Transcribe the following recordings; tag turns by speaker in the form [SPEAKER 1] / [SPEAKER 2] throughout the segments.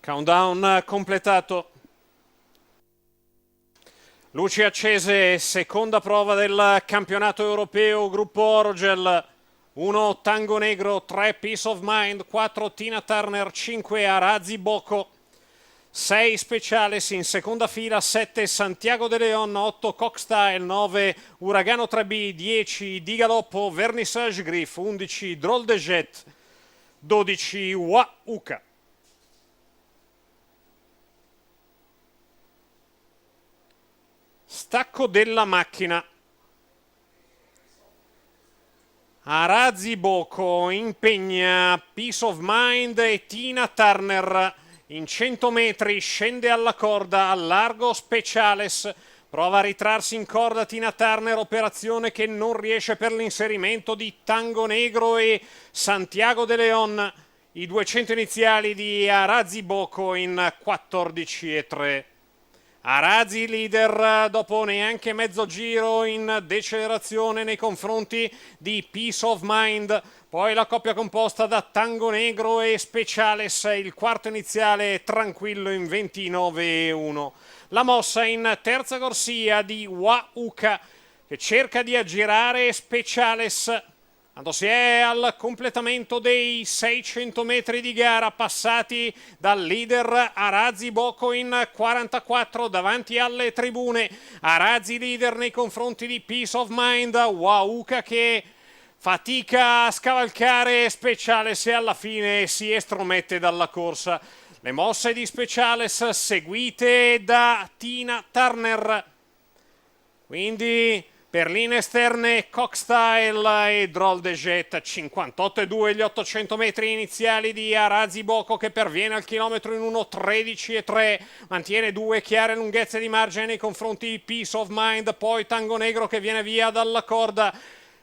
[SPEAKER 1] Countdown completato. Luci accese, seconda prova del campionato europeo, gruppo Orogel. 1 Tango Negro, 3 Peace of Mind, 4 Tina Turner, 5 Arazi Boko, 6 Speciales in seconda fila, 7 Santiago de Leon, 8 Cockstyle, 9 Uragano 3B, 10 Di Galoppo, Vernissage Griff, 11 Drôle de Jet, 12 Wauka. Stacco della macchina. Arazi Boko impegna Peace of Mind e Tina Turner. In 100 metri scende alla corda, al largo Speciales. Prova a ritrarsi in corda Tina Turner, operazione che non riesce per l'inserimento di Tango Negro e Santiago de Leon. I 200 iniziali di Arazi Boko in 14,3. Arazi leader dopo neanche mezzo giro in decelerazione nei confronti di Peace of Mind. Poi la coppia composta da Tango Negro e Speciales, il quarto iniziale tranquillo in 29,1. La mossa in terza corsia di Wauka che cerca di aggirare Speciales. Quando si è al completamento dei 600 metri di gara passati dal leader Arazi Boko in 44 davanti alle tribune. Arazi leader nei confronti di Peace of Mind, Wauka che fatica a scavalcare Speciales e alla fine si estromette dalla corsa. Le mosse di Speciales seguite da Tina Turner. Quindi per linee esterne Cockstyle e Drôle de Jet. 58,2 gli 800 metri iniziali di Arazi Boko che perviene al chilometro in 1,13,3. Mantiene due chiare lunghezze di margine nei confronti di Peace of Mind. Poi Tango Negro che viene via dalla corda.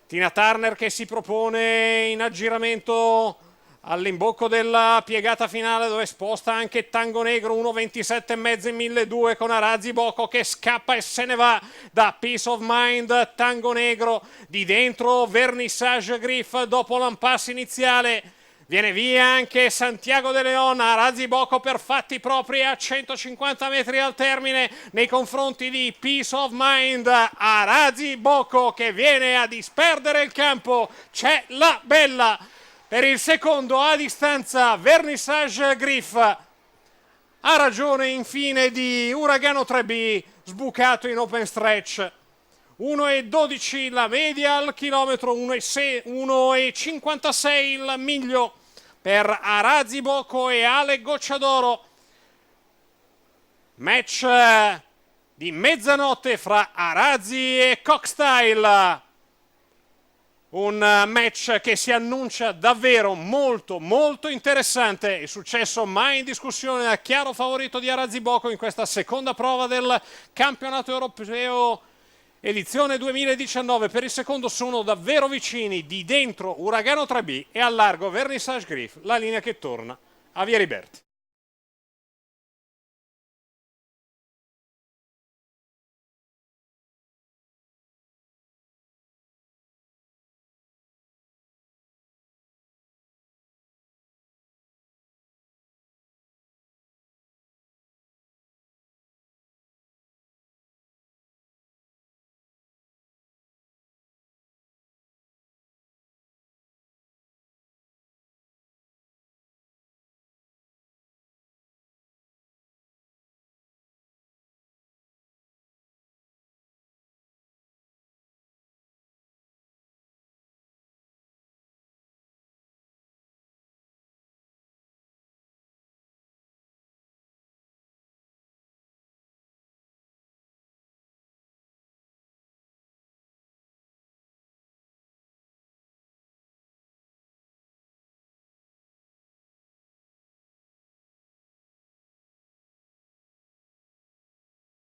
[SPEAKER 1] Tina Turner che si propone in aggiramento all'imbocco della piegata finale dove sposta anche Tango Negro 1,27,5 in 1.200 con Arazi Boko che scappa e se ne va da Peace of Mind. Tango Negro di dentro Vernissage Griff dopo l'impasse iniziale. Viene via anche Santiago de Leon. Arazi Boko per fatti propri a 150 metri al termine nei confronti di Peace of Mind. Arazi Boko che viene a disperdere il campo. C'è la bella per il secondo a distanza Vernissage Griff. Ha ragione infine di Uragano 3B sbucato in open stretch. 1,12 la media al chilometro, 1,56 il miglio per Arazi Boko e Ale Gocciadoro. Match di mezzanotte fra Arazi e Cockstyle. Un match che si annuncia davvero molto molto interessante. Il successo mai in discussione a chiaro favorito di Arazi Boko in questa seconda prova del campionato europeo edizione 2019. Per il secondo sono davvero vicini di dentro Uragano 3B e al largo Vernissage Griff, la linea che torna a Via Liberty.